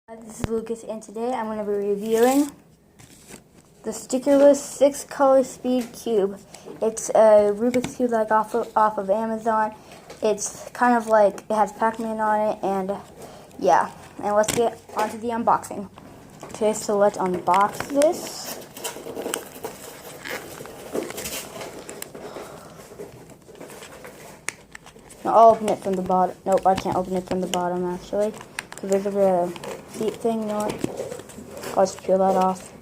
This is Lucas, and today I'm going to be reviewing the stickerless 6-color speed cube. It's a Rubik's cube like off of Amazon. It's kind of like it has Pac-Man on it, and yeah. And let's get onto the unboxing. Okay, so let's unbox this. Now, I'll open it from the bottom. Nope, I can't open it from the bottom actually, because there's a seat thing. You know what? I'll just peel that off.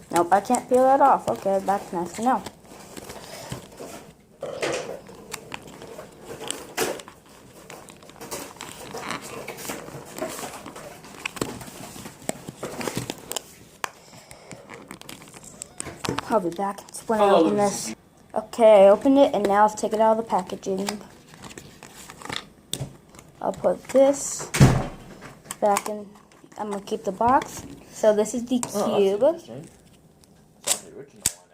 Nope, I can't peel that off. Okay, that's nice to know. I'll be back when I open this. Okay, I opened it, and now let's take it out of the packaging. I'll put this back in. I'm going to keep the box. So this is the cube. Oh, that's interesting. It's not the original one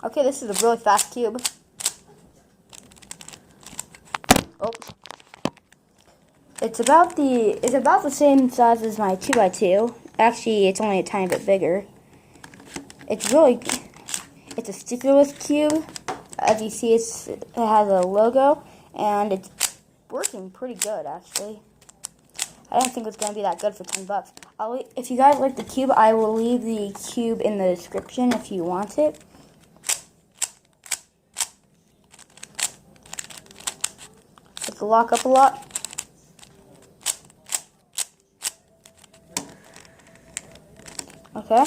now. Okay, this is a really fast cube. Oh. It's about the same size as my 2x2. Actually, it's only a tiny bit bigger. It's a stickerless cube. As you see, it has a logo, and it's working pretty good, actually. I didn't think it was going to be that good for $10. If you guys like the cube, I will leave the cube in the description if you want it. It's to lock up a lot. Okay.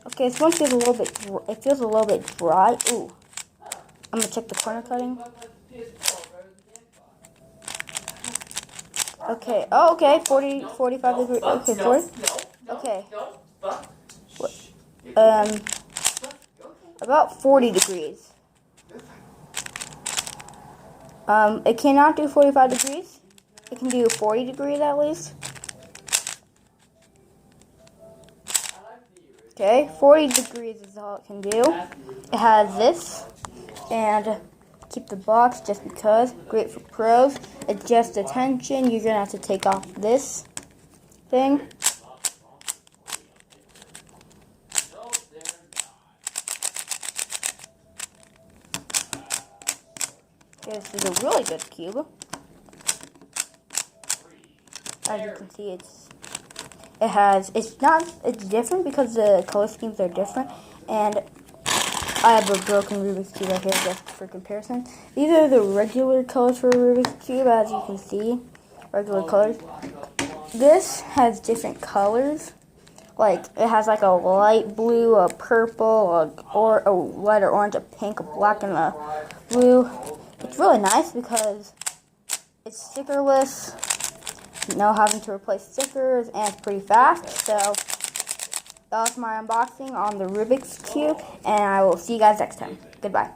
Okay, this one feels a little bit dry. Ooh. I'm gonna check the corner cutting. Okay. Oh, okay. 45 degrees. Okay, 40. Okay. About 40 degrees. It cannot do 45 degrees. It can do 40 degrees at least. Okay, 40 degrees is all it can do. It has this, and keep the box just because. Great for pros. Adjust the tension. You're going to have to take off this thing. Okay, this is a really good cube. As you can see, it's different because the color schemes are different, and I have a broken Rubik's Cube right here just for comparison. These are the regular colors for a Rubik's Cube, as you can see, regular colors. This has different colors, like it has like a light blue, a purple, or a red or orange, a pink, a black, and a blue. It's really nice because it's stickerless. No having to replace stickers, and it's pretty fast. So that was my unboxing on the Rubik's Cube, and I will see you guys next time. Goodbye.